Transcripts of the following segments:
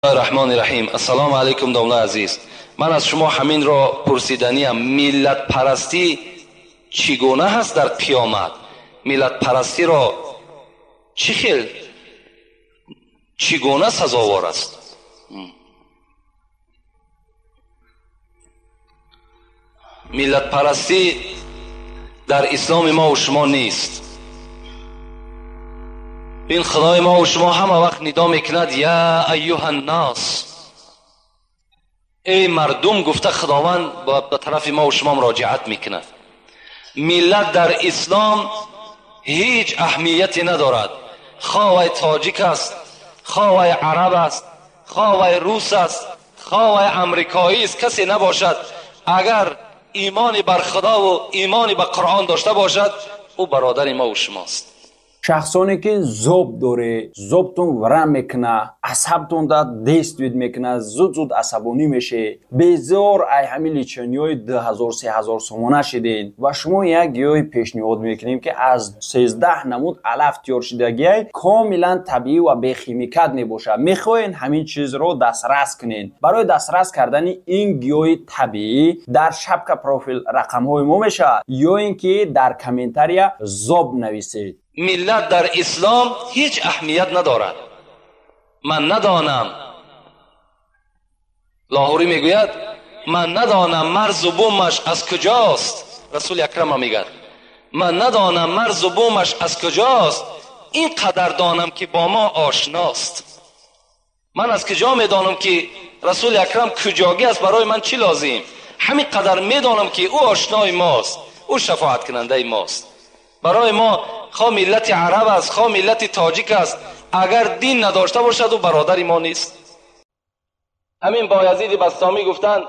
الرحمن الرحیم. السلام علیکم دولا عزیز. من از شما همین را پرسیدنیم، ملت پرستی چگونه هست در قیامت؟ ملت پرستی را چگونه سزاوار است؟ ملت پرستی در اسلام ما و شما نیست. این خدای ما و شما همه وقت ندا میکند یا ایها الناس، ای مردم گفته خداوند به طرف ما و شما مراجعت میکند. ملت در اسلام هیچ اهمیتی ندارد، خواه تاجیک است، خواه عرب است، خواه روس است، خواه امریکایی است، کسی نباشد اگر ایمانی بر خدا و ایمانی به قرآن داشته باشد او برادر ما و شماست. شخصانی که زوب داره، زوبتون ورم میکنه، عصبتون دا دستوید میکنه، زود عصبانی میشه، بزار ای همین لیچنیای 2000-3000 سومانه شدین و شما یک گیاه پیشنهاد میکنیم که از 13 نمود علف تیار شدگی کاملا طبیعی و بی خیمیکات میباشه. میخواین همین چیز رو دسترس کنین. برای دسترس کردن این گیاه طبیعی در شبکه پروفیل رقم های ما میشه یا اینکه در کامنتاریا زوب نویسید. ملت در اسلام هیچ اهمیت ندارد. من ندانم، لاهوری میگوید من ندانم مرز و بومش از کجاست. رسول اکرم میگه من ندانم مرز و بومش از کجاست، این قدر دانم که با ما آشناست. من از کجا میدانم که رسول اکرم کجاگی است؟ برای من چی لازم؟ همین قدر میدانم که او آشنای ماست، او شفاعت کننده ماست. برای ما خواه ملت عرب است، خواه ملت تاجیک است، اگر دین نداشته باشد او برادر ما نیست. همین بایزید بسطامی گفتند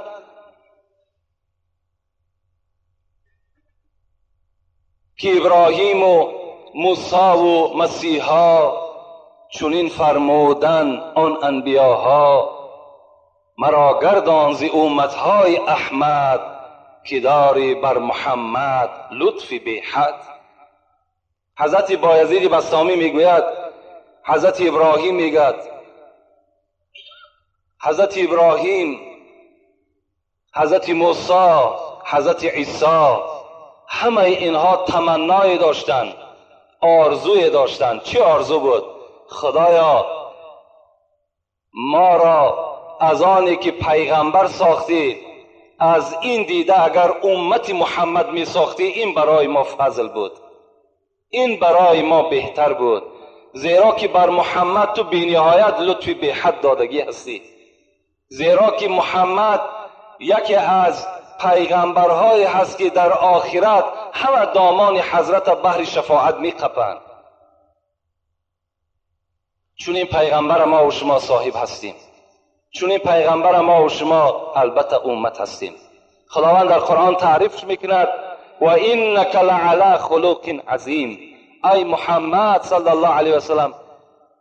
که ابراهیم و موسی و مسیحا چنین فرمودن آن انبیاها، مرا گردان ز امتهای احمد که داری بر محمد لطف بی حد. حضرت بایزید بسطامی میگوید حضرت ابراهیم میگد حضرت ابراهیم، حضرت موسی، حضرت عیسی، همه اینها تمنای داشتند، آرزوی داشتند. چه آرزو بود؟ خدایا ما را از آنی که پیغمبر ساختی از این دیده اگر امت محمد می ساختی این برای ما فضل بود، این برای ما بهتر بود، زیرا که بر محمد تو بی‌نهایت لطف بی حد دادگی هستی. زیرا که محمد یکی از پیغمبرهای هست که در آخرت همه دامان حضرت بحر شفاعت می قپند. چون این پیغمبر ما و شما صاحب هستیم، چون این پیغمبر ما و شما البته امت هستیم. خداوند در قرآن تعریف میکند و انک لعلی خلق عظیم. ای محمد صلی الله علیه و سلم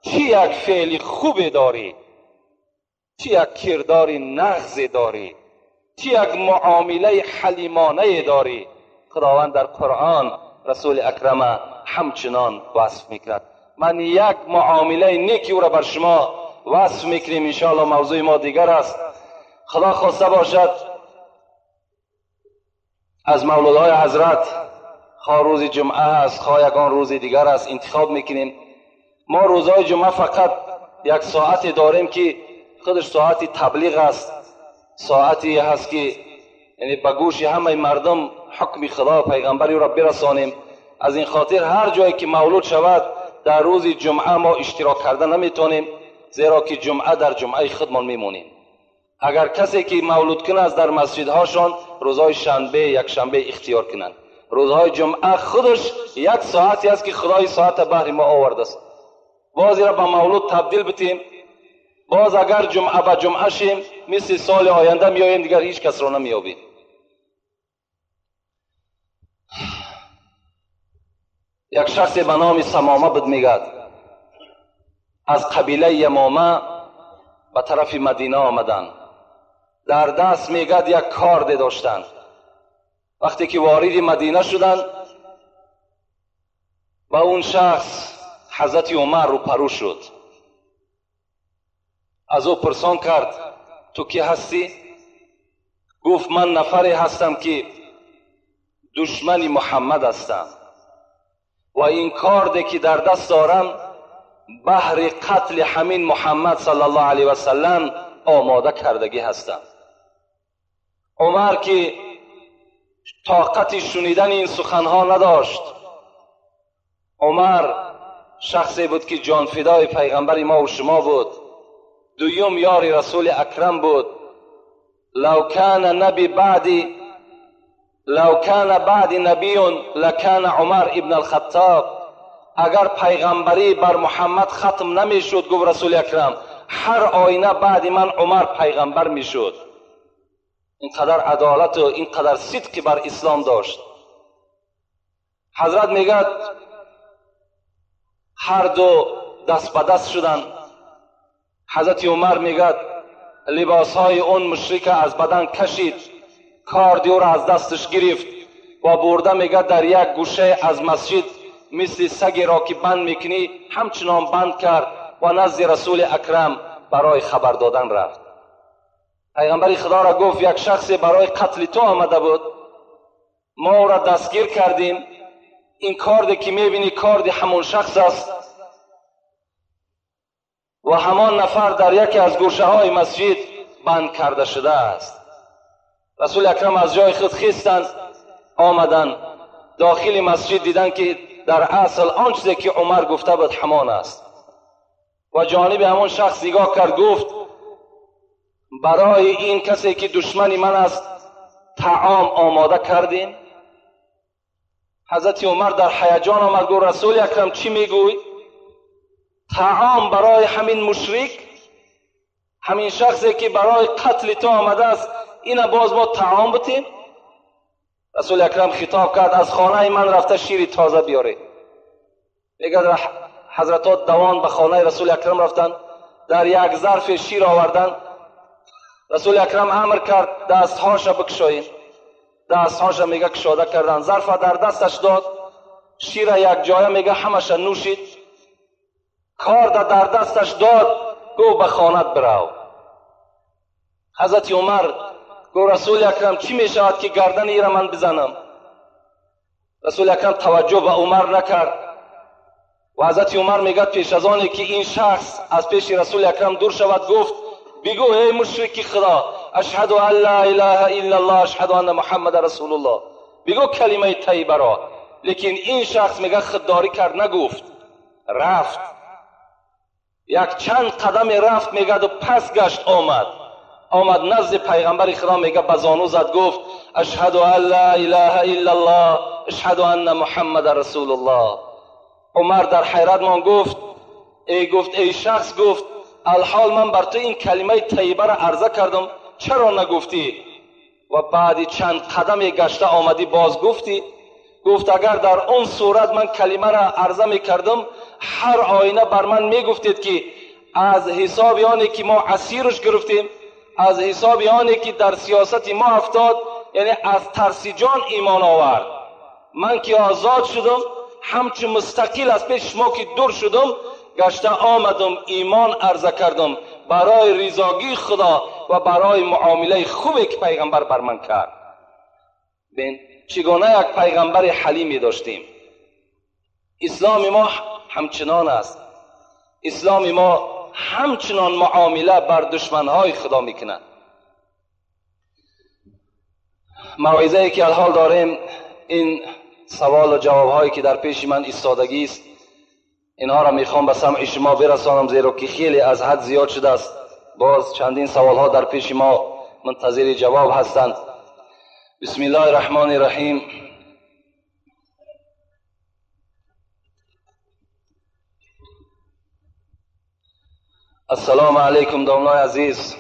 چه یک فعل خوب داری، چه یک کردار نغز داری، چه یک معامله حلیمانه داری. خداوند در قرآن رسول اکرم همچنان وصف میکند. من یک معامله نیکی او را بر شما وصف میکنیم، انشاءالله موضوع ما دیگر است. خدا خواسته باشد از مولودهای حضرت، خواه روز جمعه است خواه یکان روز دیگر است، انتخاب میکنیم. ما روزهای جمعه فقط یک ساعتی داریم که خودش ساعتی تبلیغ است، ساعتی هست که یعنی به گوش همه مردم حکم خدا و پیغمبری را برسانیم. از این خاطر هر جایی که مولود شود در روز جمعه ما اشتراک کرده نمیتونیم، زیرا که جمعه در جمعه خودمان میمونیم. اگر کسی که مولود کنه از در مسجدهاشان روزهای شنبه یک شنبه اختیار کنند. روزهای جمعه خودش یک ساعتی است که خدای ساعت بحر ما آورده است. بازی را به مولود تبدیل بتیم، باز اگر جمعه به جمعه شیم مثل سال آینده میاییم دیگر هیچ کس را نمیابیم. یک شخص به نام سمامه بود میگد از قبیله یمامه به طرف مدینه آمدن. در دست میگد یک کارد داشتن. وقتی که وارد مدینه شدن و اون شخص حضرت عمر رو پرو شد. از او پرسان کرد تو کی هستی؟ گفت من نفری هستم که دشمن محمد هستم و این کار که در دست دارم بهر قتل همین محمد صلی الله علیه و سلم آماده کردگی هستم. عمر که طاقت شنیدن این سخنها نداشت، عمر شخصی بود که جان فدای پیغمبر ما و شما بود، دویم یار رسول اکرم بود. لو کان بعد نبی لکان عمر ابن الخطاب. اگر پیغمبری بر محمد ختم نمی شد، گفت رسول اکرم، هر آینه بعد من عمر پیغمبر می شد. اینقدر عدالت و اینقدر صدق بر اسلام داشت. حضرت میگه هر دو دست به دست شدن. حضرت عمر میگه لباس های اون مشرک از بدن کشید، کاردیو را از دستش گرفت و برده میگه در یک گوشه از مسجد مثل سگی را که بند میکنی همچنان بند کرد و نزد رسول اکرم برای خبر دادن رفت. پیغمبر خدا را گفت یک شخصی برای قتل تو آمده بود، ما او را دستگیر کردیم، این کاردی که میبینی کارد همون شخص است و همان نفر در یکی از گوشه های مسجد بند کرده شده است. رسول اکرم از جای خود خیستند، آمدن داخل مسجد، دیدن که در اصل آن چیزی که عمر گفته بود همان است و جانب همون شخص نگاه کرد، گفت برای این کسی که دشمن من است طعام آماده کردیم؟ حضرت عمر در هیجان آمد، گفت رسول اکرم چی میگوی؟ طعام برای همین مشرک، همین شخصی که برای قتل تو آمده است، اینا باز ما طعام بتیم؟ رسول اکرم خطاب کرد از خانه من رفته شیر تازه بیاره. اگر حضرات دوان به خانه رسول اکرم رفتن، در یک ظرف شیر آوردن. رسول اکرم امر کرد دستهاش بکشاییم. دستهاش میگه کشاده کردن، ظرف در دستش داد، شیر یک جایه میگه همش نوشید، کار در دستش داد، گو به خانت برو. حضرت عمر گو رسول اکرم چی میشود که گردن ایره من بزنم؟ رسول اکرم توجه به عمر نکرد و حضرت عمر میگه پیش از آنی که این شخص از پیش رسول اکرم دور شود، گفت بگو ای مشرک خدا، اشهد ان لا اله الا الله اشهد ان محمد رسول الله، بگو کلمه طیبه را. لیکن این شخص میگه خودداری کرد، نگفت، رفت یک چند قدم رفت، میگه و پس گشت آمد نزد پیغمبر خدا، میگه بزانو زد، گفت اشهد ان لا اله الا الله اشهد ان محمد رسول الله. عمر در حیرت مان، گفت ای شخص، گفت الحال من بر تو این کلمه طیبه را عرضه کردم، چرا نگفتی؟ و بعد چند قدم گشته آمدی باز گفتی؟ گفت اگر در اون صورت من کلمه را عرضه میکردم، هر آینه بر من میگفتید که از حساب آنی که ما اسیرش گرفتیم، از حساب آنی که در سیاست ما افتاد، یعنی از ترس جان ایمان آورد، من که آزاد شدم، همچون مستقل از پیش ما که دور شدم، گشته آمدم ایمان عرضه کردم برای رضاگی خدا و برای معامله خوبی که پیغمبر بر من کرد. ببین چگونه یک پیغمبر حلیمی داشتیم. اسلام ما همچنان است. اسلام ما همچنان معامله بر دشمنهای خدا میکنه. موعظه ای که الحال داریم، این سوال و جواب هایی که در پیش من ایستادگی است، اینها را میخوام به سمع شما برسانم، زیرا که خیلی از حد زیاد شده است. باز چندین سوال ها در پیش ما منتظر جواب هستند. بسم الله الرحمن الرحیم. السلام علیکم دامنای عزیز.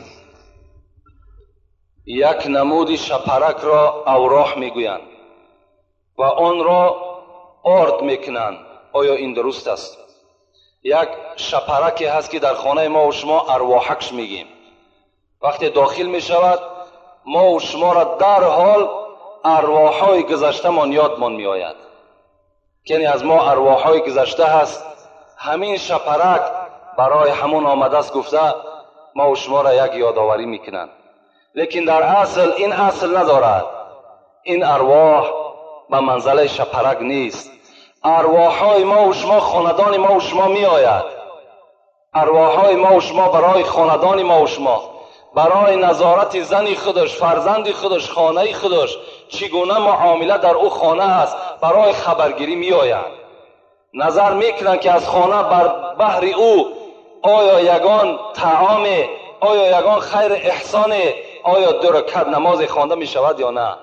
یک نمود شپرک را اوراح میگویند و آن را آرد میکنند. آیا این درست است؟ یک شپرکی هست که در خانه ما و شما ارواحکش میگیم. وقتی داخل میشود ما و شما را در حال ارواحهای گذشته من یادمان میآید. یعنی از ما ارواحهای گذشته هست، همین شپرک برای همون آمده است گفته ما و شما را یک یادآوری میکنند. لیکن در اصل این اصل ندارد. این ارواح به منزله شپرک نیست. ارواح های ما و شما، خاندان ما و شما می آید. ارواح های ما و شما برای خاندان ما و شما، برای نظارت زنی خودش، فرزندی خودش، خانه خودش چگونه معامله در او خانه است برای خبرگیری می آید. نظر میکنند که از خانه بر بحر او آیا یگان طعام، آیا یگان خیر احسان، آیا 2 رکعت نماز خوانده می شود یا نه.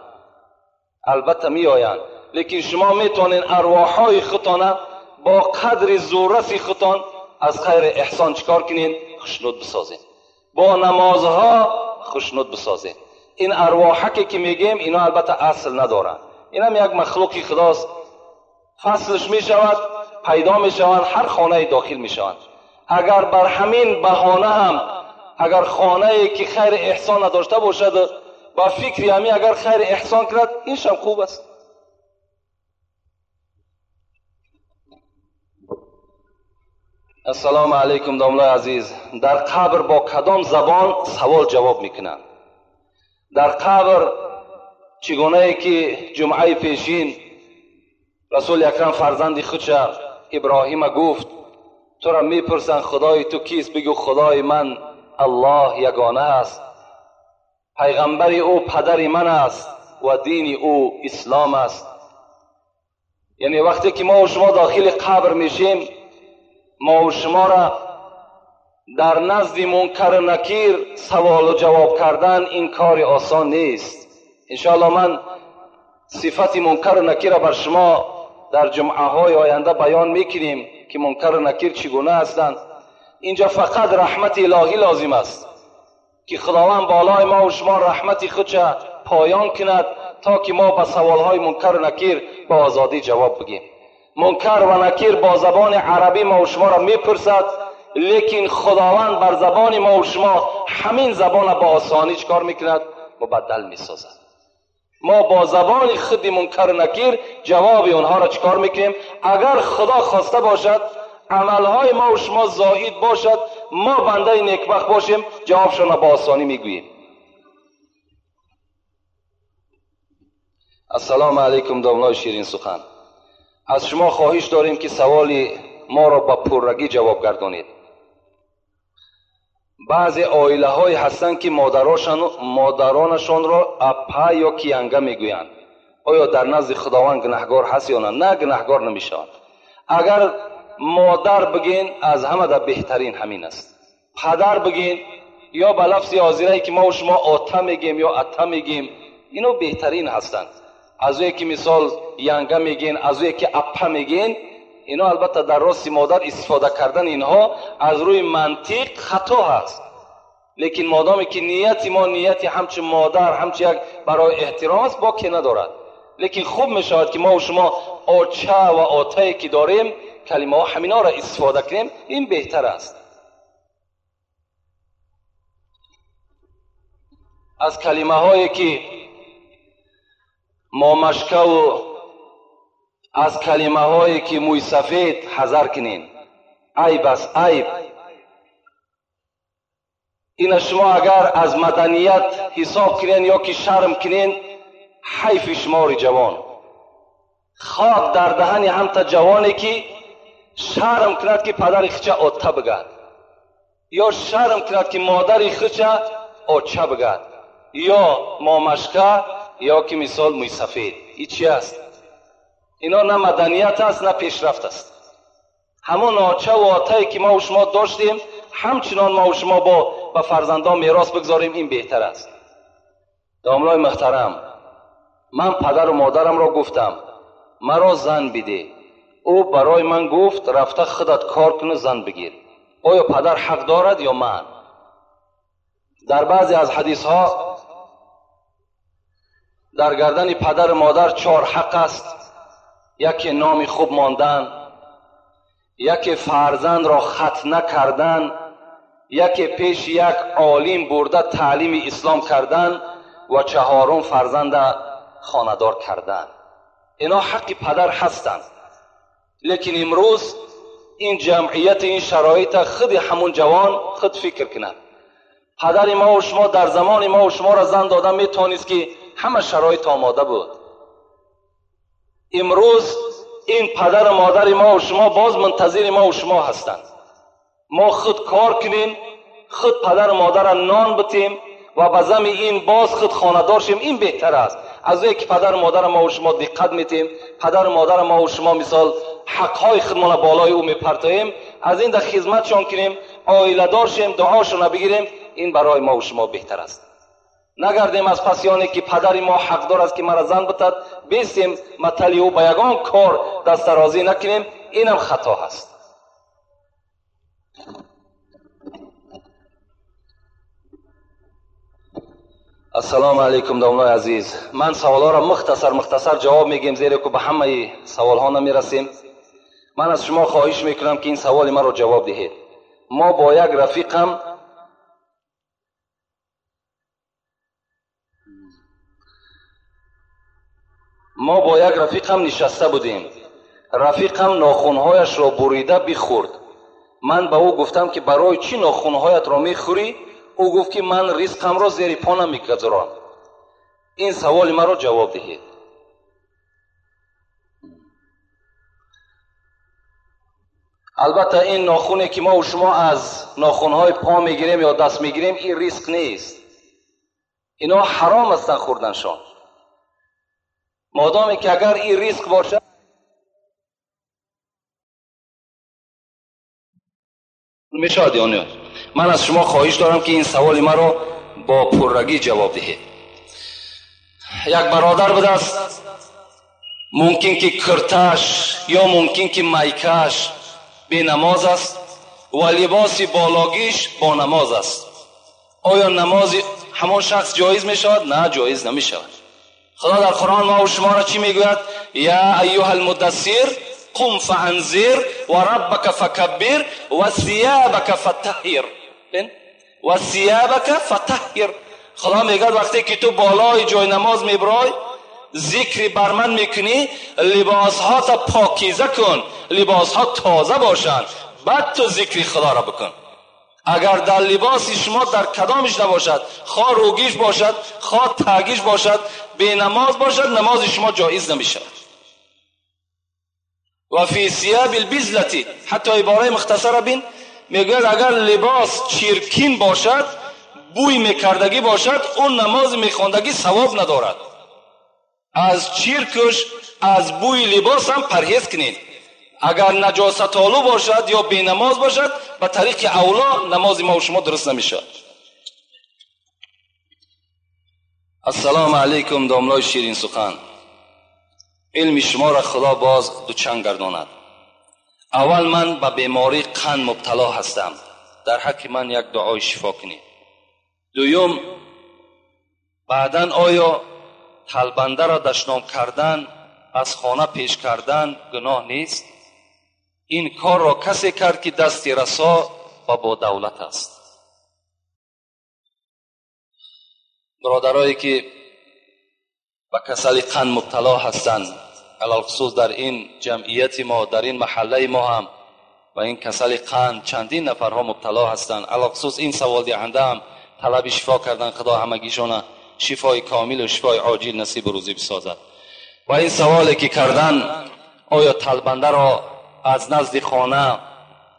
البته می آیند، لیکن شما میتونین ارواحهای خودتان با قدر ذره‌ی خودتان از خیر احسان چیکار کنین؟ خوشنود بسازین. با نمازها خوشنود بسازین. این ارواحکی که میگیم اینا البته اصل ندارن. این هم یک مخلوقی خداست. فصلش میشود، پیدا میشوند، هر خانه داخل میشوند. اگر بر همین بهانه هم اگر خانه‌ای که خیر احسان نداشته باشد با فکری همین اگر خیر احسان کرد، اینش هم خوب است. السلام علیکم داملای عزیز. در قبر با کدام زبان سوال جواب میکنند؟ در قبر چگونه ای که جمعه پیشین رسول اکرم فرزند خودش ابراهیم گفت تو را میپرسند خدای تو کیست؟ بگو خدای من الله یگانه است، پیغمبر او پدر من است و دین او اسلام است. یعنی وقتی که ما و شما داخل قبر میشیم، ما و شما را در نزد منکر و نکیر سوال و جواب کردن این کار آسان نیست. انشاءالله من صفت منکر و نکیر را بر شما در جمعه های آینده بیان میکنیم که منکر و نکیر چگونه هستند. اینجا فقط رحمت الهی لازم است که خداوند بالای ما و شما رحمت خودش پایان کند تا که ما به سوالهای منکر و نکیر با آزادی جواب بگیم. منکر و نکیر با زبان عربی ما و شما را میپرسد، لیکن خداوند بر زبان ما و شما همین زبان با آسانی چکار میکند؟ مبدل میسازد. ما با زبان خود منکر و نکیر جواب اونها را چکار میکنیم؟ اگر خدا خواسته باشد عملهای ما و شما زائد باشد، ما بنده نیکبخت باشیم، جوابشان را با آسانی میگوییم. السلام علیکم داملای شیرین سخن. از شما خواهش داریم که سوال ما را با پررگی جواب گردانید. بعضی عائله های هستند که مادرانشان را اپا یا کیانگه میگویند. آیا در نزد خداوند گناهگار هست یا نه؟ نه، گناهگار نمیشوند. اگر مادر بگین از همه در بهترین همین است. پدر بگین یا به لفظ آذری که ما و شما آتا میگیم یا اتا میگیم، اینو بهترین هستند. از اوی که مثال ینگه میگین، از اوی که اپا میگین، اینا البته در راست مادر استفاده کردن اینها از روی منطق خطا هست. لیکن مادامی که نیتی ما نیتی همچه مادر همچه یک برای احترام است باکی ندارد. لیکن خوب میشود که ما و شما آچه و آتایی که داریم کلمه ها همینا را استفاده کنیم، این بهتر است. از کلمه هایی که مامشکه و از کلمه هایی که موی سفید حذر کنین. عیب است، عیب. این شما اگر از مدنیت حساب کنین یا که شرم کنین، حیف شمار جوان. خواب در دهن همتا جوانی که شرم کند که پدر خچه آتا بگد، یا شرم کند که مادر خچه آچه بگد، یا مامشکه یا که مثال موی سفید. این چی است؟ اینا نه مدنیت است نه پیشرفت است. همون آچه و آتایی که ما و شما داشتیم همچنان ما و شما با فرزندان میراث بگذاریم، این بهتر است. داملای محترم، من پدر و مادرم را گفتم مرا زن بده. او برای من گفت رفته خودت کار کنه زن بگیر. آیا پدر حق دارد یا من؟ در بعضی از حدیث ها در گردن پدر و مادر 4 حق است. یکی نام خوب ماندن، یکی فرزند را ختنه کردن، یکی پیش یک عالم برده تعلیم اسلام کردن و 4 فرزند خاندار کردن. اینا حق پدر هستند. لیکن امروز این جمعیت، این شرایط خود همون جوان خود فکر کنند. پدر ما و شما در زمان ما و شما را زن دادن میتونست که همه شرایط آماده بود. امروز این پدر و مادر ما و شما باز منتظر ما و شما هستند. ما خود کار کنیم، خود پدر و مادر را نان بتیم و به زم این باز خود خانه‌دار شیم. این بهتر است از اینکه پدر و مادر ما و شما دقت میتیم، پدر و مادر ما و شما مثال حقهای خودمان بالای او میپرتاییم، از این در خدمتشان کنیم، عائله دار شیم، دعاشون بگیریم. این برای ما و شما بهتر است. نگردیم از پسیانی که پدر ما حقدار است که مرا زن بتد بیستیم مطلی او به یگان کار دست درازی نکنیم. اینم خطا هست. السلام علیکم دوستان عزیز. من سوالها را مختصر جواب میگیم زیرا که به همه سوالها نمیرسیم. من از شما خواهش میکنم که این سوال من رو جواب دهید. ما با یک رفیقم نشسته بودیم. رفیقم ناخونهایش را بریده بخورد. من به او گفتم که برای چی ناخونهایت را میخوری؟ او گفت که من رزقم را زیر پا نمیگذارم. این سوال مرا جواب دهید. البته این ناخونی که ما و شما از ناخونهای پا میگیریم یا دست میگیریم این رزق نیست. اینا حرام است خوردنشان. مادامی که اگر این رزق باشد میشود یا نه. من از شما خواهش دارم که این سوال مرا با پررگی جواب دهید. یک برادر بود است، ممکن که کرتش یا ممکن که میکش بی نماز است و لباس بالاگیش با نماز است. آیا نماز همان شخص جایز می شود؟ نه، جایز نمی شود. خدا در قرآن ما و شما را چی می گوید؟ یا ایها المدثر قم فانذر و ربک فکبر و ثیابک فطهر. و ثیابک فطهر. خدا می گوید وقتی که تو بالای جای نماز می برای ذکر بر من میکنی، لباس ها تا پاکیزه کن، لباس ها تازه باشند، بعد تو ذکر خدا را بکن. اگر در لباس شما در کدامش نباشد، خواه روگیش باشد، خواه تاگیش باشد، بی نماز باشد، نماز شما جایز نمیشد. و فی ثیاب البزلتی، حتی عباره مختصر بین میگوید اگر لباس چیرکین باشد، بوی میکردگی باشد، اون نماز میخواندگی ثواب ندارد. از چیرکش، از بوی لباس هم پرهیز کنید. اگر نجاست آلو باشد یا بی نماز باشد، به طریق اولا نماز ما و شما درست نمیشد. السلام علیکم داملای شیرین سخن. علم شما را خدا باز دوچند گرداند. اول من به بیماری قند مبتلا هستم، در حق من یک دعای شفا کنید. دوم، بعداً آیا تلبنده را دشنام کردن، از خانه پیش کردن گناه نیست؟ این کار را کسی کرد که دستی رسا و با دولت است. برادرایی که به کسل قند مبتلا هستند، علالخصوص در این جمعیت ما، در این محله ما هم و این کسل قند چندین نفرها مبتلا هستند. علالخصوص این سوال دهنده هم طلب شفا کردن، خدا همگیشان شفای کامل و شفای عاجل نصیب و روزی بسازد. و این سوالی که کردن، آیا تلبنده را از نزد خانه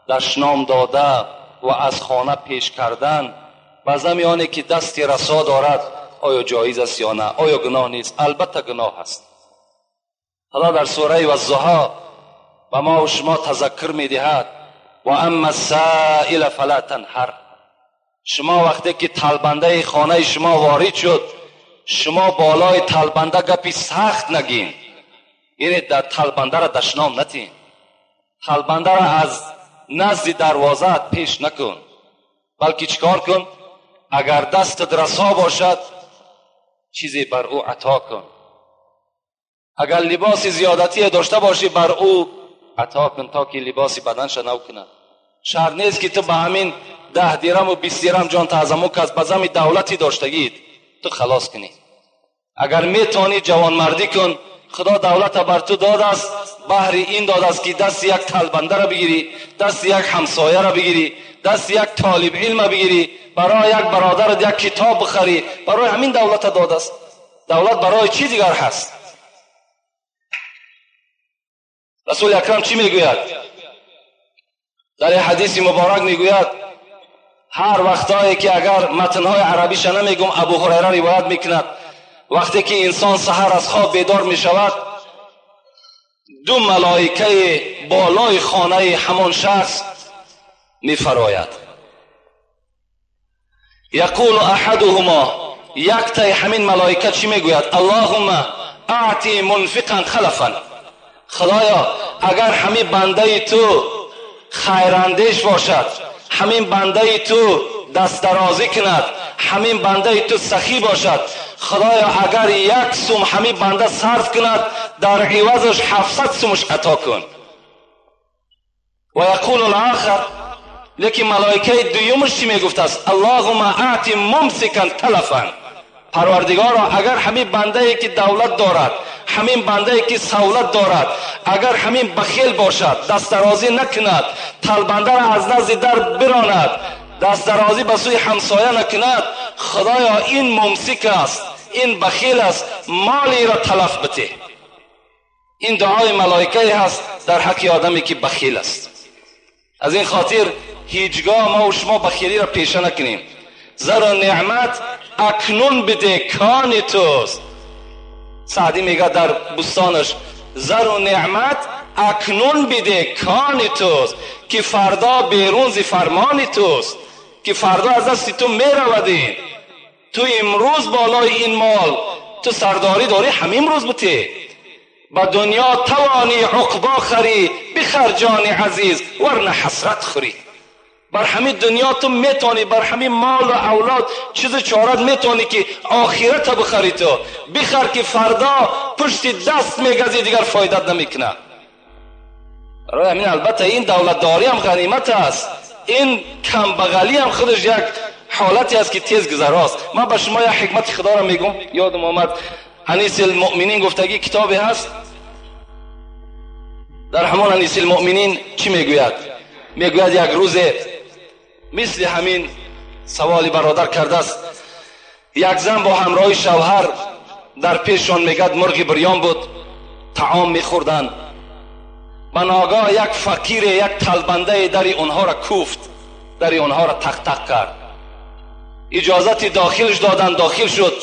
دشنام داده و از خانه پیش کردن و زمیانی که دستی رسا دارد آیا جایز است یا نه؟ آیا گناه نیست؟ البته گناه است. خدا در سوره والضحی و ما و شما تذکر می دهد و اما السائل فلا تنهر. شما وقتی که تلبنده خانه شما وارد شد، شما بالای تلبنده گپی سخت نگین، یعنی در تلبنده را دشنام نتین، تلبنده را از نزد دروازه پیش نکن، بلکه چیکار کن؟ اگر دست رسا باشد چیزی بر او عطا کن. اگر لباس زیادتی داشته باشی بر او عطا کن تا که لباس بدنش نو کنه. شرط نیست که تو به همین 10 درم و 20 درم جان تعظمو که از بزم دولتی داشتگید تو خلاص کنی. اگر میتونی جوان مردی کن، خدا دولت بر تو داده است، بهر این داده است که دست یک تلبنده را بگیری، دست یک همسایه را بگیری، دست یک طالب علم را بگیری، برای یک برادر یک کتاب بخری. برای همین دولت داده است. دولت برای چی دیگر هست؟ رسول اکرم چی میگوید؟ در حدیث مبارک میگوید هر وقتایی که اگر متنهای عربیش نمیگم، ابو هریره روایت میکند وقتی که انسان سحر از خواب بیدار میشود، دو ملائکه بالای خانه همان شخص میفراید. یقول احدهما، یک تای همین ملائکه چی میگوید؟ اللهم اعطی منفقا خلفا. خدایا اگر همین بنده تو خیراندیش باشد، همین بنده تو دست درازی کند، همین بنده تو سخی باشد، خدایا اگر یک سوم همین بنده صرف کند، در عوضش 700 سومش عطا کن. و یقول الاخر، لیکن ملائکه دویمش چی میگفت است؟ اللهم اعطی ممسکا تلفا. پروردگارا اگر همین بنده ای که دولت دارد، همین بنده ای که سهولت دارد، اگر همین بخیل باشد، دست درازی نکند، طلبنده را از نزد در براند، دست درازی به سوی همسایه نکند، خدایا این ممسک است، این بخیل است، مالی را تلف بده. این دعای ملائکه هست در حق آدمی که بخیل است. از این خاطر هیچگاه ما و شما بخیلی را پیشه نکنیم. زر و نعمت اکنون بده کان توست. سعدی میگه در بستانش زر و نعمت اکنون بده کان توست، که فردا بیرون ز فرمان توست، که فردا از دست تو میرودین. تو امروز بالای این مال تو سرداری داری، همین روز بته. با دنیا توانی عقبا خری، بخر جان عزیز ورنه حسرت خوری. بر همین دنیا تو میتونی، بر همین مال و اولاد چیز چارت میتونی که آخرت بخری. تو بخر که فردا پشت دست میگزی، دیگر فایدت نمیکنه. برای همین البته این دولتداری هم غنیمت است، این کم بغلی هم خودش یک حالتی است که تیز گذراست. من به شما یک حکمت خدا را میگم، یادم آمد. انیس المؤمنین گفتگی کتابی هست. در همان انیس المؤمنین چی میگوید؟ میگوید یک روز مثل همین سوالی برادر کرده است، یک زن با همراه شوهر در پیششان میگد مرغ بریان بود، طعام میخوردن. به ناگاه یک فقیر، یک طلبنده در اونها را کوفت، در اونها را تق تق کرد. اجازت داخلش دادن، داخل شد،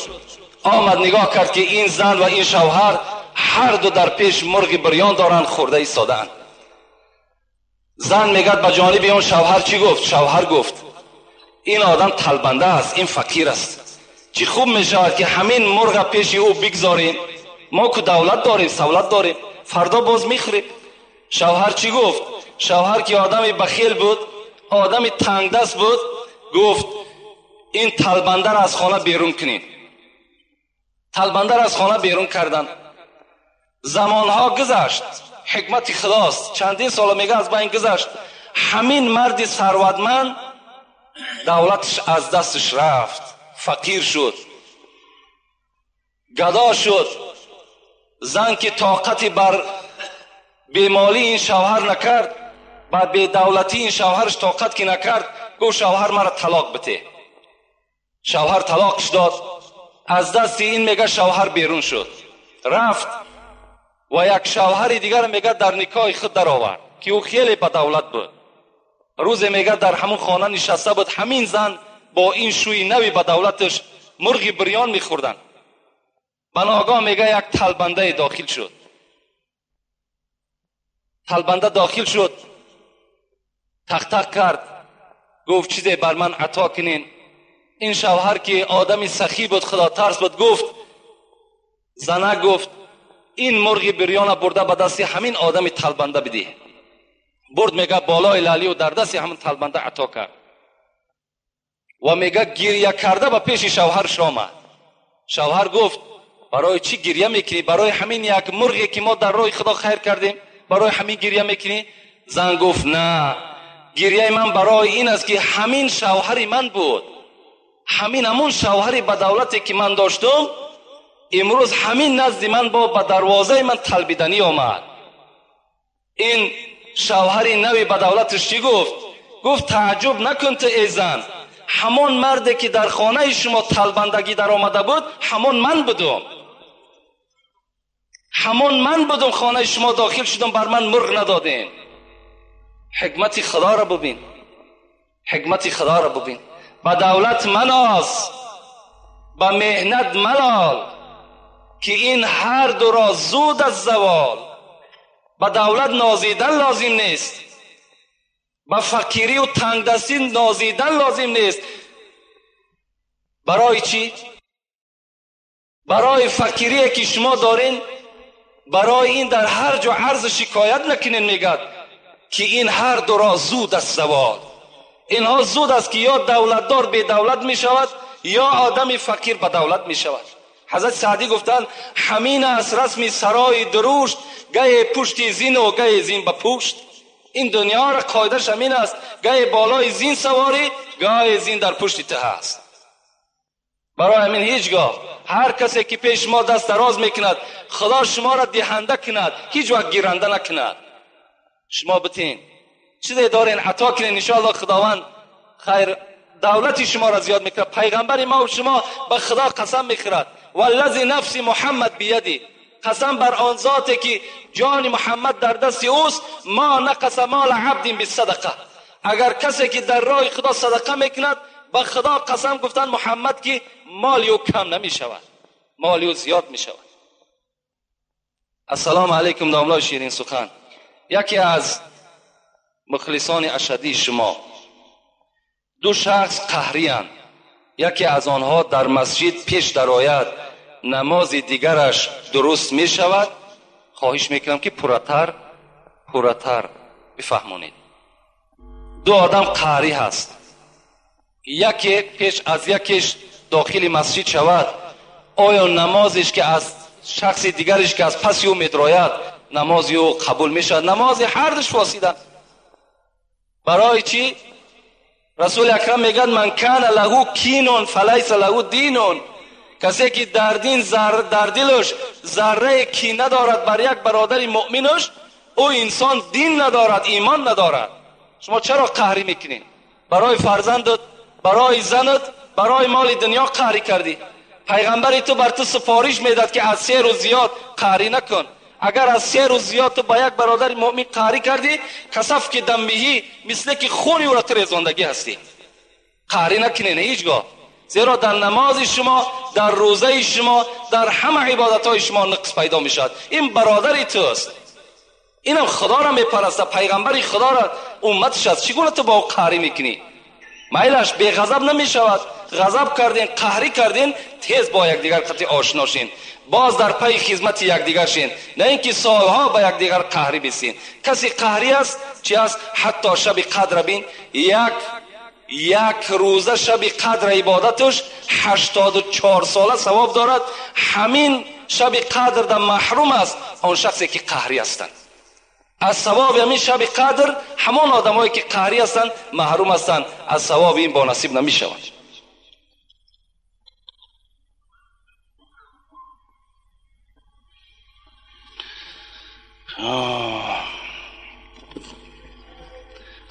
آمد نگاه کرد که این زن و این شوهر هر دو در پیش مرغ بریان دارند، خورده ایستادند. زن میگد به جانب اون شوهر چی گفت؟ شوهر گفت این آدم طلبنده است، این فقیر است. چی خوب میشود که همین مرغ پیش او بگذاریم، ما که دولت داریم، سهولت داریم، فردا باز میخوریم. شوهر چی گفت؟ شوهر که آدم بخیل بود، آدم تنگ دست بود، گفت این طلبنده را از خانه بیرون کنید. طلبنده را از خانه بیرون کردن. زمانها گذشت، حکمت خداست. چندین سال میگه از بین گذشت، همین مرد ثروتمند دولتش از دستش رفت، فقیر شد، گدا شد. زن که طاقتی بر بیمالی این شوهر نکرد، بر بی دولتی این شوهرش طاقت که نکرد، گفت شوهر مرا طلاق بده. شوهر طلاقش داد. از دست این میگه شوهر بیرون شد، رفت و یک شوهر دیگر میگه در نکاح خود در آورد که او خیلی با دولت بود. روز میگه در همون خانه نشسته بود، همین زن با این شوی نوی با دولتش مرغ بریان میخوردن. بناگاه میگه یک طلبنده داخل شد. طلبنده داخل شد، تق تق کرد، گفت چیزی بر من عطا کنین. این شوهر که آدمی سخی بود، خدا ترس بود، گفت زنه گفت این مرغ بریان برده به دست همین آدم طلبنده بدی. برد، میگه بالای لالی و در دست همین طلبنده عطا کرد و میگه گریه کرده به پیش شوهرش آمد. شوهر گفت برای چی گریه میکنی؟ برای همین یک مرغی که ما در راه خدا خیر کردیم، برای همین گریه میکنی؟ زن گفت نه، گریه من برای این است که همین شوهر من بود، همون شوهری به دولتی که من داشتم، امروز همین نزد من با به دروازه من طلبیدنی آمد. این شوهر نوی به دولتش چی گفت؟ گفت تعجب نکن تو ای زن، همون مردی که در خانه شما طلبندگی در آمده بود همون من بودم، همون من بودم، خانه شما داخل شدم بر من مرغ ندادین. حکمت خدا را ببین، حکمت خدا را ببین. به دولت مناز، به مهنت ملال که این هر دو را زود از زوال. به دولت نازیدن لازم نیست، به فقیری و تنگدستی نازیدن لازم نیست. برای چی؟ برای فقیری که شما دارین، برای این در هر جا عرض شکایت نکنین. میگد که این هر دو را زود از زوال. اینها زود است که یا دولتدار به دولت می شود یا آدم فقیر به دولت می شود. حضرت سعدی گفتند همین است رسم سرای درشت، گه پشت زین و گه زین به پشت. این دنیا را قاعدش همین است، گه بالای زین سواری، گه زین در پشت ته است. برای همین هیچگاه هر کسی که پیش ما دست دراز میکند خدا شما را دهنده کند، هیچ وقت گیرنده نکند. شما بتین چیزی دارین عطا کنین، انشاءالله خداوند خیر دولت شما را زیاد میکنه. پیغمبر ما و شما به خدا قسم میخورد والذی نفس محمد بیدی، قسم بر آن ذاتی که جان محمد در دست اوست، ما نقص مال عبد بالصدقه. اگر کسی که در راه خدا صدقه میکند به خدا قسم گفتن محمد که مال او کم نمی شود، مال او زیاد می شود. السلام علیکم داملای شیرین سخن. یکی از مخلصان اشدی شما، دو شخص قهری‌اند. یکی از آنها در مسجد پیش درآید، نماز دیگرش درست می شود. خواهش میکنم که پرتر بفهمونید. دو آدم قهری هست، یکی پیش از یکیش داخل مسجد شود، آیا نمازش که از شخص دیگرش که از پس او میدراید نماز او قبول می شود؟ نماز هر دوش فاسد. برای چی؟ رسول اکرم میگه من کان له کینون فلیس له دینون. کسی که در دین در دلش ذره کینه دارد بر یک برادر مؤمنش، او انسان دین ندارد، ایمان ندارد. شما چرا قهری میکنین؟ برای فرزندت، برای زنت، برای مال دنیا قهری کردی. پیغمبر تو بر تو سفارش میداد که از 3 روز زیاد قهری نکن. اگر از 3 روز زیاد تو با یک برادر مؤمن قهری کردی، کسف که دمیهی مثل که خونی او را تریزاندگی هستی. قهری نکنین هیچگاه، زیرا در نماز شما، در روزه شما، در همه عبادت های شما نقص پیدا می شود. این برادر توست، اینم خدا را میپرسته، پیغمبر خدا را امتش است. چگونه تو با او قهری میکنی؟ میلش بی غضب نمی شود. غضب کردین، قهری کردین، تیز با یکدیگر قطعی آشنا شین، باز در پی خدمت یکدیگر شین، نه اینکه سالها با یکدیگر قهری بسین. کسی قهری است چی است؟ حتی شب قدر بین، یک روزه شب قدر عبادتش 84 ساله ثواب دارد. همین شب قدر در محروم است آن شخصی که قهری هستند از ثواب همین شب قدر. همان آدمایی که قهری هستند محروم هستند از ثواب این، با نصیب نمی شوند.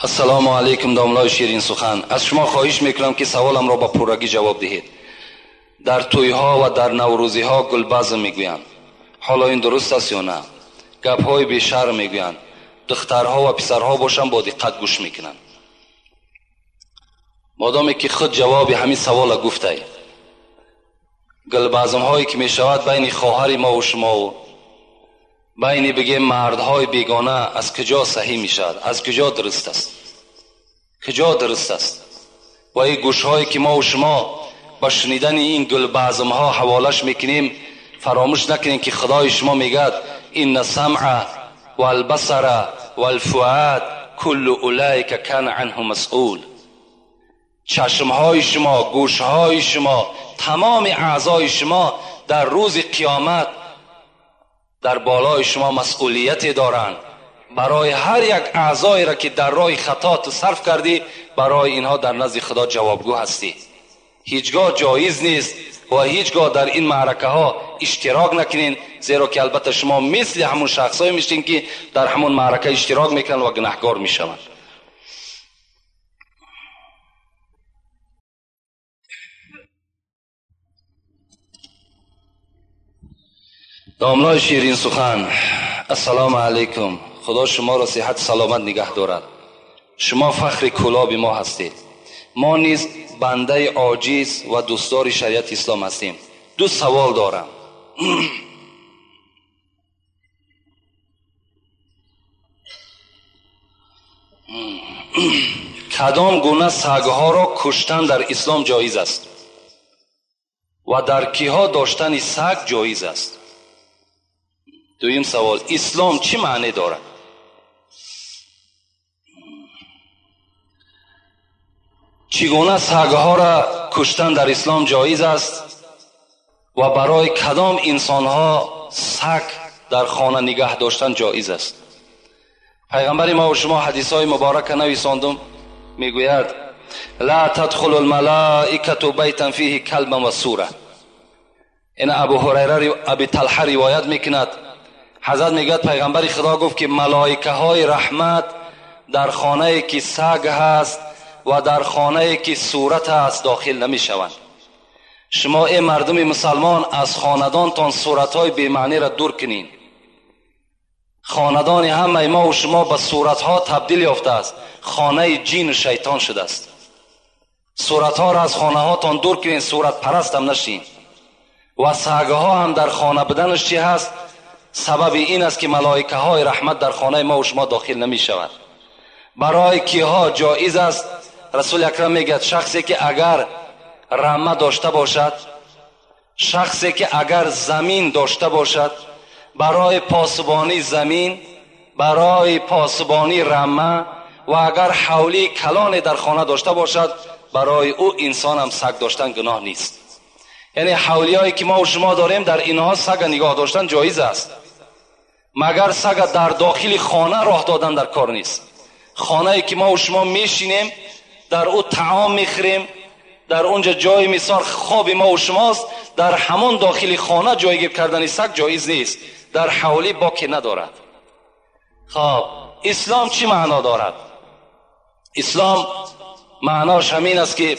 السلام علیکم داملای شیرین سخن. از شما خواهش میکنم که سوالم را با پورگی جواب دهید. در تویها و در نوروزی ها گلبزم میگویند، حالا این درست است یا نه؟ گپ های بیشرم میگویند. دخترها و پسرها باشن با دقت گوش میکنن. مادامی که خود جواب همین سوال گفته، گلبزم هایی که میشود بین خواهر ما و شما و بین بگیم مردهای بیگانه از کجا صحیح میشود؟ از کجا درست است؟ کجا درست است؟ با این گوش هایی که ما و شما با شنیدن این گلبزم ها حوالش میکنیم، فراموش نکنیم که خدای شما میگه این السمع والبصر والفؤاد کل اولئک کان عنه مسئول. چشم های شما، گوش های شما، تمام اعضای شما در روز قیامت در بالای شما مسئولیت دارند. برای هر یک اعضایی را که در راه خطا تو صرف کردی، برای اینها در نزد خدا جوابگو هستی. هیچگاه جایز نیست و هیچگاه در این معرکه ها اشتراک نکنین، زیرا که البته شما مثل همون شخصایی میشین که در همون معرکه اشتراک میکنن و گناهکار میشوند. داملای شیرین سخن، السلام علیکم. خدا شما را صحت سلامت نگه دارد. شما فخر کلاب ما هستید. ما نیز بنده عاجز و دوستدار شریعت اسلام هستیم. دو سوال دارم. کدام گونه سگها را کشتن در اسلام جایز است و در کیها داشتن سگ جایز است؟ دویم سوال، اسلام چی معنی دارد؟ چگونه سگها را کشتن در اسلام جایز است و برای کدام انسانها سگ در خانه نگه داشتن جایز است؟ پیغمبر ما و شما حدیث های مبارک نویساندم، میگوید لا تدخل الملائکه بیتا فیه کلب و سوره. این ابو هریره ابی طلحه روایت میکند. حضرت میگوید پیغمبر خدا گفت که ملائکه های رحمت در خانه که سگ هست و در خانه که صورت هست داخل نمی شوند. شما ای مردم مسلمان از خاندانتان صورت های بی‌معنی را دور کنین. خاندان همه ما و شما به صورت ها تبدیل یافته است. خانه جین و شیطان شده است. صورت ها را از خانه هاتان دور کنین، صورت پرست هم نشین. و سگ ها هم در خانه بدنش چی هست؟ سبب این است که ملائکه های رحمت در خانه ما و شما داخل نمی شود. برای کیها جایز است؟ رسول اکرم میگه شخصی که اگر رمه داشته باشد، شخصی که اگر زمین داشته باشد، برای پاسبانی زمین، برای پاسبانی رمه و اگر حولی کلان در خانه داشته باشد، برای او انسان هم سگ داشتن گناه نیست. یعنی حولی هایی که ما و شما داریم در اینها سگ نگاه داشتن جایز است، مگر سگ در داخل خانه راه دادن در کار نیست. خانه‌ای که ما و شما میشینیم در او طعام میخوریم، در اونجا جای مثال خواب ما و شماست، در همون داخل خانه جایگیر کردن سگ جایز نیست، در حولی باکی ندارد. خب اسلام چی معنا دارد؟ اسلام معناش همین است که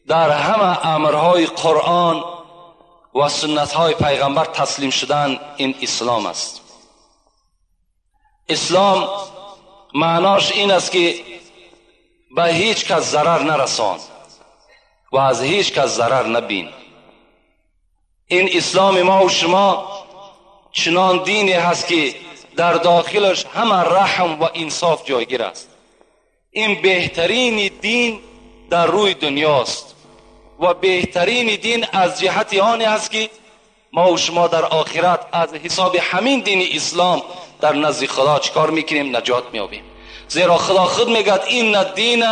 در همه امرهای قرآن و سنتهای پیغمبر تسلیم شدن این اسلام است. اسلام معناش این است که به هیچ کس ضرر نرسان و از هیچ کس ضرر نبین. این اسلام ما و شما چنان دینی هست که در داخلش همه رحم و انصاف جایگیر است. این بهترین دین در روی دنیاست و بهترین دین از جهت آنی است که ما و شما در آخرت از حساب همین دین اسلام در نزد خدا چکار میکنیم؟ نجات میابیم. زیرا خدا خود میگه این الدین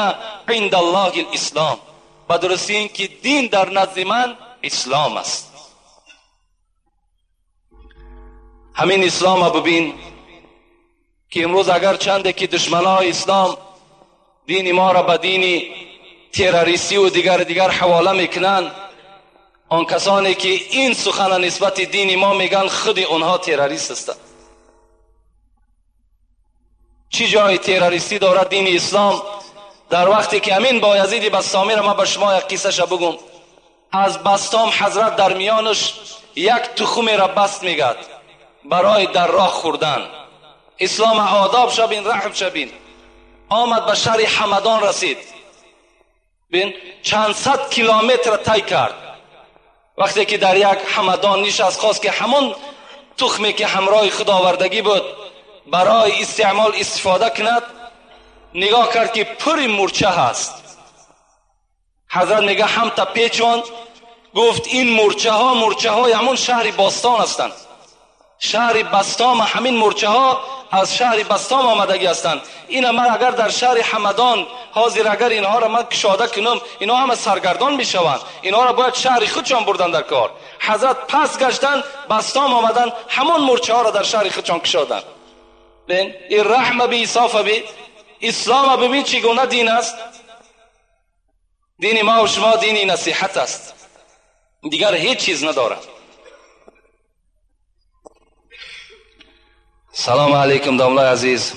عند الله الاسلام، به درستی این که دین در نزد من اسلام است. همین اسلام ببین که امروز اگر چنده که دشمنان اسلام دین ما را به دین تروریستی و دیگر حواله میکنن، آن کسانی که این سخن نسبت دین ما میگن خود اونها تروریست هستند. چی جای تروریستی دارد دین اسلام؟ در وقتی که امین بایزید بسطامی را ما به شما یک قصه شا بگم. از بسطام حضرت در میانش یک تخم را بست میگد برای در راه خوردن. اسلام آداب شبین، رحم شبین. آمد به شهر حمدان رسید، بین چند صد کیلومتر طی کرد. وقتی که در یک حمدان نشست، خواست که همون تخمی که همراه خداوردگی بود برای استعمال استفاده کند، نگاه کرد که پر مورچه هست. حضرت میگه هم تا پیچون، گفت این مورچه های همون شهر باستان هستند. شهر بستام همین مورچه ها از شهر بستام آمدگی هستند. این من اگر در شهر حمدان حاضر اگر اینها را من کشاده کنم، اینها همه سرگردان میشوند. اینها را باید شهر خودشان بردن در کار. حضرت پس گشتن بستام آمدن، همون مورچه ها را در شهر خودشان کشادن. ببین این رحم بی انصاف بی اسلام ببین چگونه دین است. دین ما و شما دین نصیحت است، دیگر هیچ چیز ندارد. سلام علیکم داملای عزیز.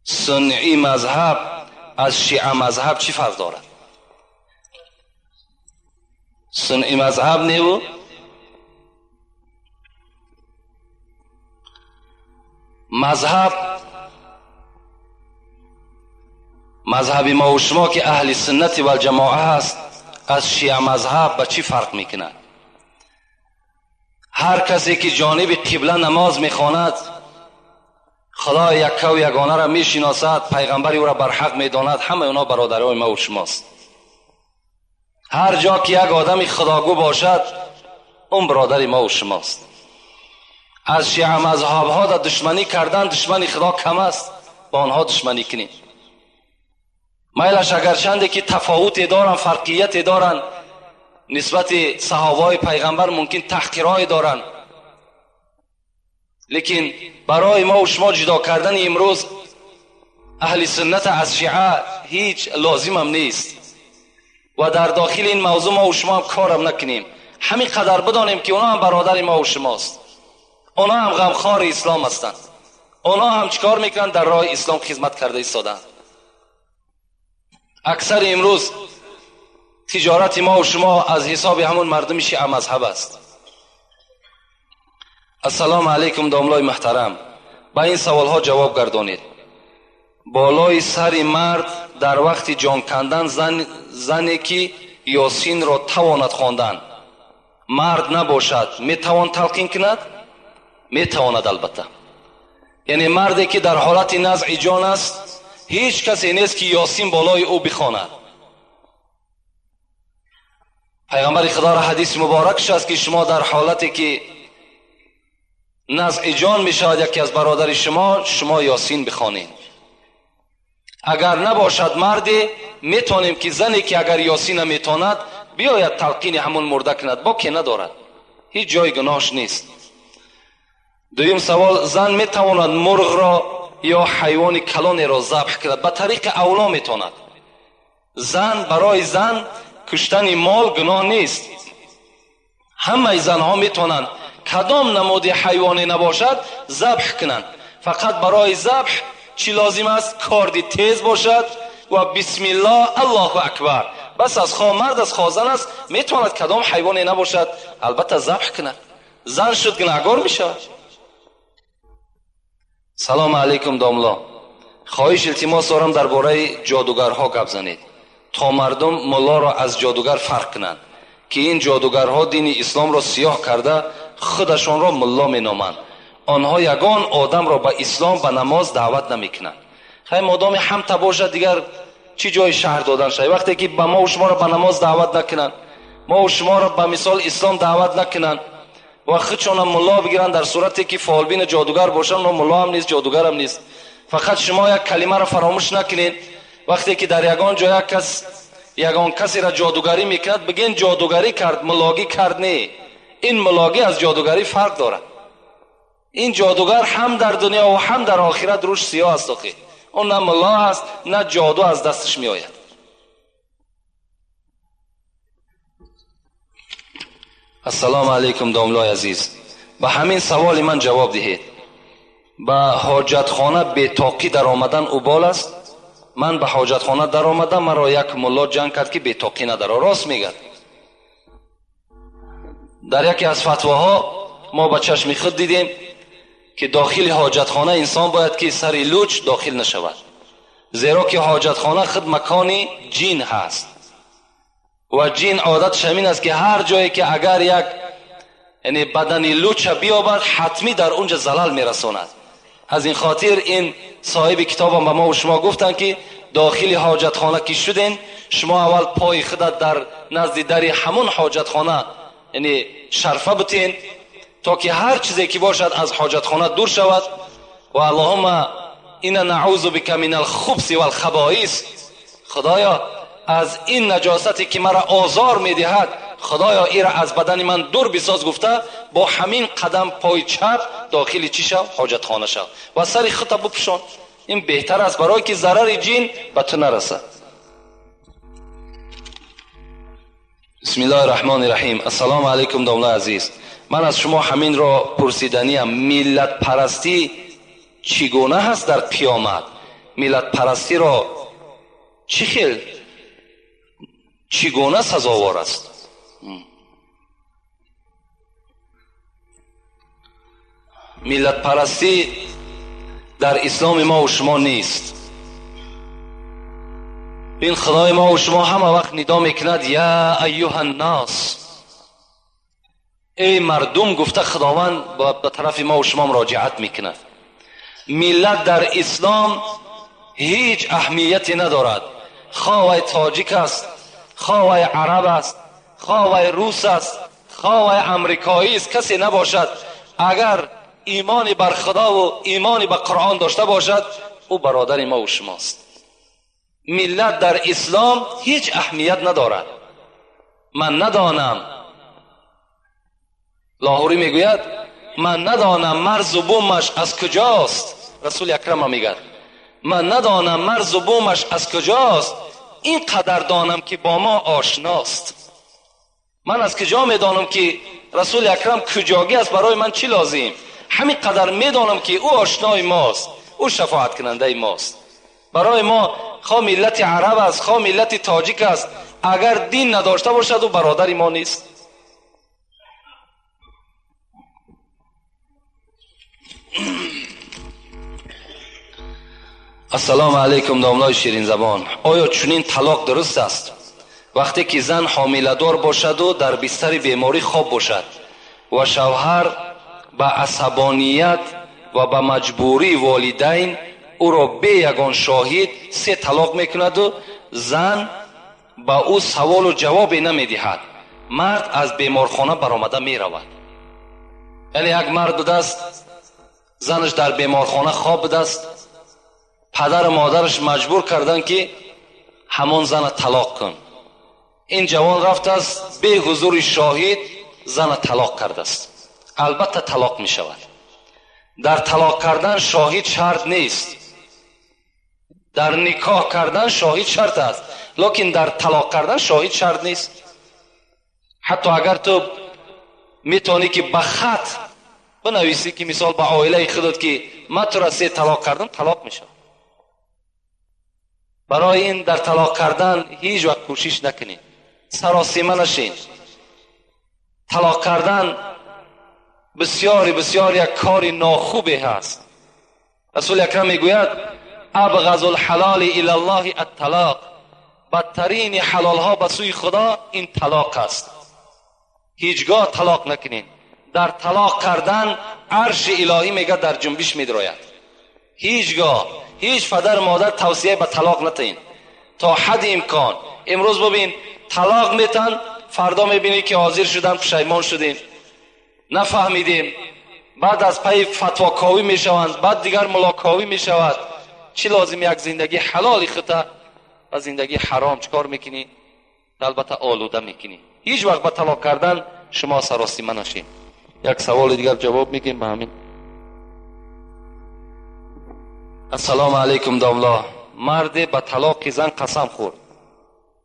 سنی مذهب از شیعه مذهب چی فرق دارد؟ سنی مذهب نیو مذهبی ما و شما که اهل سنت و الجماعه هست از شیعه مذهب به چی فرق میکنه؟ هر کسی که جانب قبله نماز میخواند خدا یکه و یگانه را میشناسد، پیغمبری او را بر حق میداند، همه اونا برادرای ما و شماست. هر جا که یک آدم خداگو باشد اون برادر ما و شماست. از شیعه مذهب ها در دشمنی کردن، دشمنی خدا کم است، با آنها دشمنی کنیم. میلش اگرچنده که تفاوتی دارن، فرقیتی دارن، نسبت صحابه پیغمبر ممکن تحقیرای دارن، لیکن برای ما و شما جدا کردن امروز اهل سنت از شیعه هیچ لازم هم نیست و در داخل این موضوع ما و شما هم کارم نکنیم. همین قدر بدانیم که اونا هم برادر ما و شماست، اونا هم غمخوار اسلام هستند، اونا هم چیکار میکنن؟ در راه اسلام خدمت کرده ایستادن. اکثر امروز تجارت ما و شما از حساب همون مردم شیعه مذهب است. السلام علیکم داملای محترم، با این سوال ها جواب گردانید. بالای سر مرد در وقت جان کندن زنی که یاسین را تواند خواندن مرد نباشد میتوان تلقین کند؟ میتواند البته. یعنی مردی که در حالت نزع جان است هیچ کسی نیست که یاسین بالای او بخواند. پیغمبر خدا را حدیث مبارکش است که شما در حالتی که نزع جان میشود یکی از برادر شما یاسین بخوانید. اگر نباشد مردی میتونیم که زنی که اگر یاسین نمیتواند بیاید تلقین همون مرده کند، با که ندارد، هیچ جای گناهش نیست. دویم سوال، زن میتواند مرغ را یا حیوان کلانی را ذبح کند؟ به طریق اولا میتواند. برای زن کشتن مال گناه نیست. همه زنها میتونند کدام نماد حیوانی نباشد ذبح کنند. فقط برای ذبح چی لازم است؟ کاردی تیز باشد و بسم الله الله اکبر. بس از خواه مرد از خواه زن است میتواند کدام حیوانی نباشد البته ذبح کند. زن شد گناهکار میشود. سلام علیکم داملا، خواهش التماس دارم درباره جادوگرها گپ زنید تا مردم ملا را از جادوگر فرق کنند که این جادوگرها دین اسلام را سیاه کرده خودشان را ملا مینامند. آنها یگان آدم را به اسلام به نماز دعوت نمیکنند. خیلی مادام همتا باشد دیگر چی جای شهر دادن شد؟ وقتی که به ما و شما را به نماز دعوت نکنند، ما و شما را به مثال اسلام دعوت نکنند و خودشان هم ملا بگیرند، در صورتی که فالبین جادوگر باشند و ملا هم نیست جادوگر هم نیست. فقط شما یک کلمه را فراموش نکنید. وقتی که در یگان جای یگان کسی را جادوگری میکند بگین جادوگری کرد، ملاگی کرد. نه، این ملاگی از جادوگری فرق دارد. این جادوگر هم در دنیا و هم در آخرت روش سیاه است. اون نه ملا است نه جادو از دستش می آید. السلام علیکم داملای عزیز، به همین سوال من جواب دهید. به حاجتخانه بی‌طاقی در آمدن اوبال است؟ من به حاجتخانه در آمدم، مرا یک ملا جنگ کرد که بی‌طاقی نداره. راست میگه. در یکی از فتواها ما به چشم خود دیدیم که داخل حاجتخانه انسان باید که سر لوچ داخل نشود، زیرا که حاجتخانه خود مکان جین هست و جین عادت شمین است که هر جایی که اگر یک یعنی بدن لوچ بیابد حتمی در اونجا زلال میرساند. از این خاطر این صاحب کتاب هم به ما و شما گفتن که داخل حاجتخانه که شدین شما اول پای خودت در نزد در همون حاجتخانه یعنی شرفه بتین تا که هر چیزی که باشد از حاجتخانه دور شود. و اللهم اینا نعوذ بک من الخبث والخبائث. خدایا از این نجاستی که مرا آزار میدهد خدایا این را از بدن من دور بساز گفته با همین قدم پای چپ داخل چی شو؟ حاجتخانه شو و سر خطا بپوشان. این بهتر است برای که ضرر جین به تو نرسه. بسم الله الرحمن الرحیم. السلام علیکم داملا عزیز، من از شما همین را پرسیدنیم، ملت پرستی چگونه هست در قیامت؟ ملت پرستی را چگونه سزاوار است؟ ملت پرستی در اسلام ما و شما نیست. این خدای ما و شما همه وقت ندا میکند یا ایها الناس، ای مردم گفته خداوند به طرف ما و شما مراجعت میکند. ملت در اسلام هیچ اهمیتی ندارد، خواه تاجیک است، خواه عرب است، خواه روس است، خواه امریکایی است، کسی نباشد اگر ایمانی بر خدا و ایمانی به قرآن داشته باشد او برادر ما و شماست. ملت در اسلام هیچ اهمیت ندارد. من ندانم، لاهوری میگوید من ندانم مرز و بومش از کجاست. رسول اکرم میگه من ندانم مرز و بومش از کجاست، این قدر دانم که با ما آشناست. من از کجا میدانم که رسول اکرم کجاگی است؟ برای من چی لازم؟ همین قدر میدانم که او آشنای ماست، او شفاعت کننده ماست. برای ما خواه ملت عرب است، خواه ملت تاجیک است، اگر دین نداشته باشد او برادر ما نیست. السلام علیکم دامنای شیرین زبان. آیا چنین طلاق درست است؟ وقتی که زن حامله‌دار باشد و در بستر بیماری خواب باشد و شوهر به عصبانیت و به مجبوری والدین او را به یگان شاهد 3 طلاق میکند و زن با او سوال و جواب نمیدهد، مرد از بیمارخانه برآمده میرود. یعنی یک مرد بوده است زنش در بیمارخانه خواب بوده است، پدر و مادرش مجبور کردن که همان زن طلاق کن. این جوان رفته است به حضور شاهد زن طلاق کرده است. البته طلاق می شود. در طلاق کردن شاهد شرط نیست، در نکاح کردن شاهد شرط است، لیکن در طلاق کردن شاهد شرط نیست. حتی اگر تو میتونی که به خط بنویسی که مثال به عائله خودت که من تو را 3 طلاق کردم، طلاق می شود. برای این در طلاق کردن هیچ وقت کوشش نکنید، سراسیمه نشین. طلاق کردن بسیار یک کار ناخوبی هست. رسول اکرم میگوید ابغض الحلال الی الله الطلاق، بدترین حلال ها به سوی خدا این طلاق است. هیچگاه طلاق نکنین. در طلاق کردن عرش الهی میگه در جنبش میدراید. هیچگاه هیچ پدر مادر توصیه به طلاق نتین تا حد امکان. امروز ببین طلاق میتن، فردا میبینی که حاضر شدن پشیمان شدیم، نفهمیدیم، بعد از پی فتواکاوی میشوند، بعد دیگر ملاکاوی میشود. چی لازم یک زندگی حلال خطا و زندگی حرام چکار میکنی؟ البته آلوده میکنی. هیچ وقت به طلاق کردن شما سراسیمه نشین. یک سوال دیگر جواب میگیم به همین. السلام علیکم داملا. مرد به طلاق زن قسم خورد،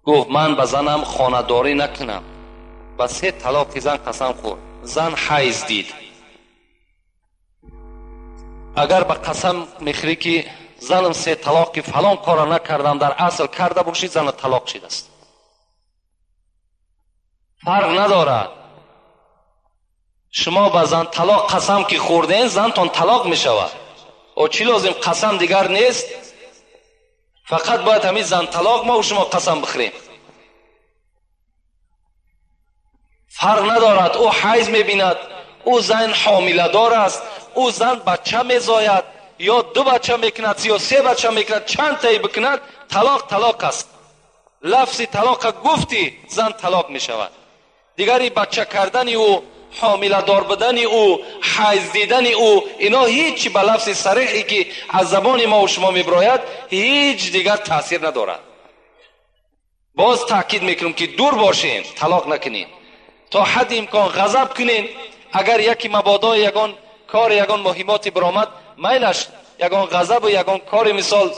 گفت من به زنم خانه‌داری نکنم. به 3 طلاق زن قسم خورد. زن حیض دید. اگر به قسم میخوری که زنم 3 طلاق فلان کار نکردم، در اصل کرده باشی، زن طلاق شده است. فرق ندارد. شما به زن طلاق قسم که خوردین، زنتون طلاق میشود. او چی لازم؟ قسم دیگر نیست، فقط باید همین زن طلاق ما و شما قسم بخوریم. فرق ندارد. او حیض میبیند، او زن حامله دار است، او زن بچه میزاید، یا 2 بچه میکند یا 3 بچه میکند، چند تایی بکند، طلاق است. لفظ طلاق گفتی زن طلاق میشود. دیگری بچه کردن او، حامله دار بدن او، حیض دیدن او، اینا هیچ به لفظ صریحی که از زبان ما و شما میبراید هیچ دیگر تاثیر ندارد. باز تاکید میکنم که دور باشین، طلاق نکنین. تا حد امکان غضب کنین. اگر یکی مبادا یگان کار یگان مهماتی برآمد، میلش یگان غضب و یگان کار مثال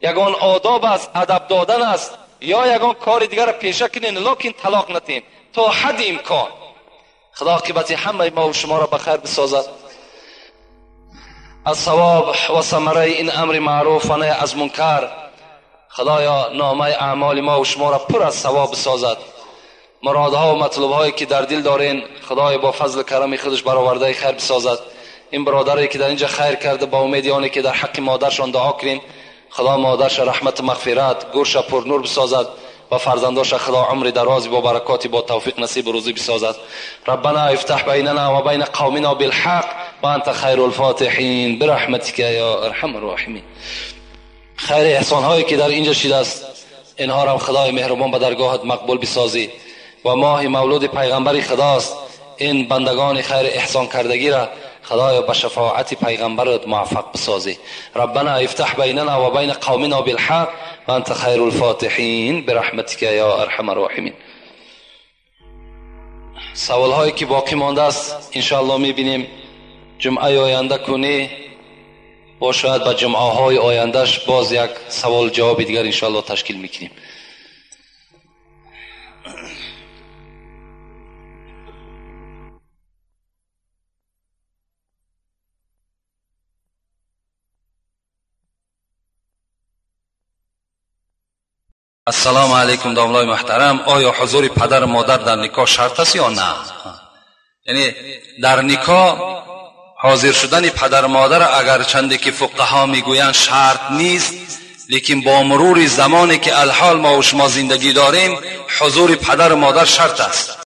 یگان آداب است، ادب دادن است، یا یگان کار دیگر پیشه کنین، لیکن طلاق نتین تا حد امکان. خدا عاقبت همه ما و شما را به خیر بسازد. از ثواب و ثمره این امر معروف و نهی از منکر خدایا نامه اعمال ما و شما را پر از ثواب بسازد. مرادها و مطلوبهایی که در دل دارین خدای با فضل کرم خودش برآورده خیر بسازد. این برادری که در اینجا خیر کرده با امید آنی که در حق مادرشان دعا کنیم خدا مادرش رحمت و مغفرت گورش پر نور بسازد و فرزنداش خدا عمر دراز با برکاتی با توفیق نصیب روزی بسازد. ربنا افتح بیننا و بین قومنا بالحق و انت خیر الفاتحین برحمتک یا ارحم الراحمین. خیر احسان هایی که در اینجا شده است اینها را خدای مهربان به درگاهت مقبول بسازی و ماه مولود پیغمبر خداست. این بندگان خیر احسان کردگی را خدایا به شفاعت پیغمبرت موفق بسازی. ربنا افتح بیننا و بین قومنا بالحق و انت خیر الفاتحین برحمتک یا ارحم الراحمین. سوال هایی که باقی مانده است انشاءالله میبینیم جمعه آینده کنی و شاید به جمعه های آیندهش باز یک سوال جواب دیگر انشاءالله تشکیل میکنیم. السلام علیکم داملای محترم. آیا حضور پدر مادر در نکاح شرط است یا نه؟ یعنی در نکاح حاضر شدن پدر مادر اگرچنده که فقها میگویند شرط نیست، لیکن با مرور زمانی که الحال ما و شما زندگی داریم حضور پدر مادر شرط است.